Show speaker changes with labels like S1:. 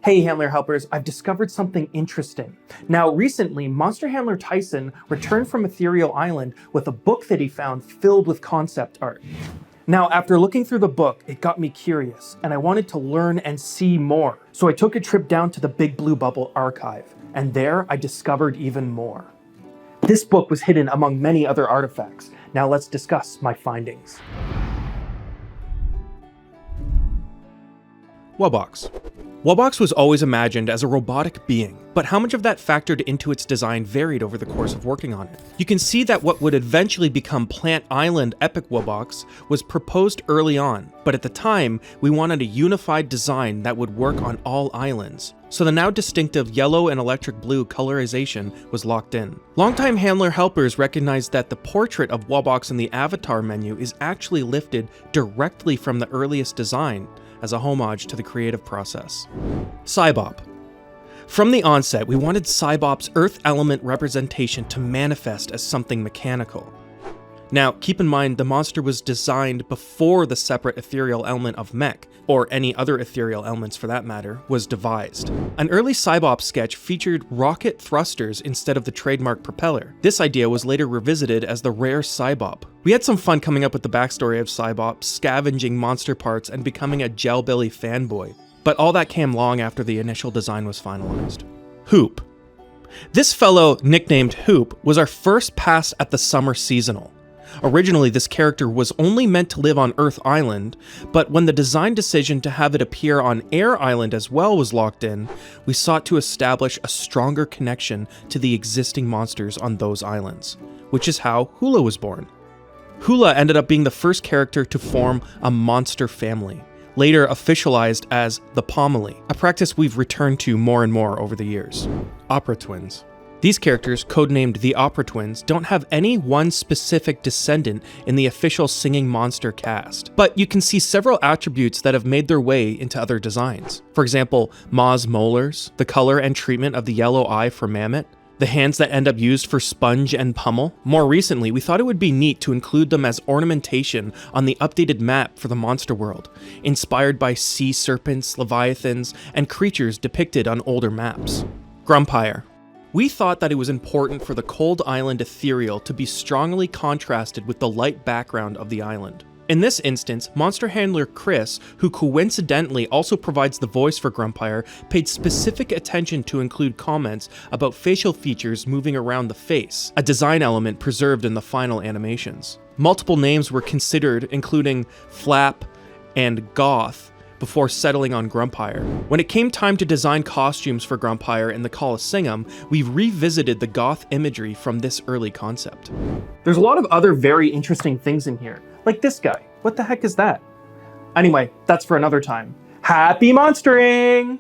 S1: Hey Handler Helpers, I've discovered something interesting. Now recently, monster handler Tyson returned from Ethereal Island with a book that he found filled with concept art. Now after looking through the book, it got me curious and I wanted to learn and see more. So I took a trip down to the Big Blue Bubble archive, and there I discovered even more. This book was hidden among many other artifacts. Now let's discuss my findings.
S2: Wubbox. Wubbox was always imagined as a robotic being, but how much of that factored into its design varied over the course of working on it. You can see that what would eventually become Plant Island Epic Wubbox was proposed early on, but at the time, we wanted a unified design that would work on all islands. So the now distinctive yellow and electric blue colorization was locked in. Longtime Handler Helpers recognized that the portrait of Wubbox in the avatar menu is actually lifted directly from the earliest design, as a homage to the creative process. Cybop. From the onset, we wanted Cybop's earth element representation to manifest as something mechanical. Now, keep in mind the monster was designed before the separate ethereal element of mech, or any other ethereal elements for that matter, was devised. An early Cybop sketch featured rocket thrusters instead of the trademark propeller. This idea was later revisited as the rare Cybop. We had some fun coming up with the backstory of Cybop, scavenging monster parts and becoming a gel-belly fanboy, but all that came long after the initial design was finalized. Hoop. This fellow, nicknamed Hoop, was our first pass at the summer seasonal. Originally, this character was only meant to live on Earth Island, but when the design decision to have it appear on Air Island as well was locked in, we sought to establish a stronger connection to the existing monsters on those islands, which is how Hula was born. Hula ended up being the first character to form a monster family, later officialized as the pomy, a practice we've returned to more and more over the years. Opera Twins. These characters, codenamed the Opera Twins, don't have any one specific descendant in the official singing monster cast, but you can see several attributes that have made their way into other designs. For example, Ma's molars, the color and treatment of the yellow eye for Mammoth, the hands that end up used for Sponge and Pummel. More recently, we thought it would be neat to include them as ornamentation on the updated map for the monster world, inspired by sea serpents, leviathans, and creatures depicted on older maps. Grumpire. We thought that it was important for the Cold Island ethereal to be strongly contrasted with the light background of the island. In this instance, monster handler Chris, who coincidentally also provides the voice for Grumpire, paid specific attention to include comments about facial features moving around the face, a design element preserved in the final animations. Multiple names were considered, including Flap and Goth, before settling on Grumpire. When it came time to design costumes for Grumpire in the Colosseum, we revisited the goth imagery from this early concept.
S1: There's a lot of other very interesting things in here, like this guy. What the heck is that? Anyway, that's for another time. Happy monstering!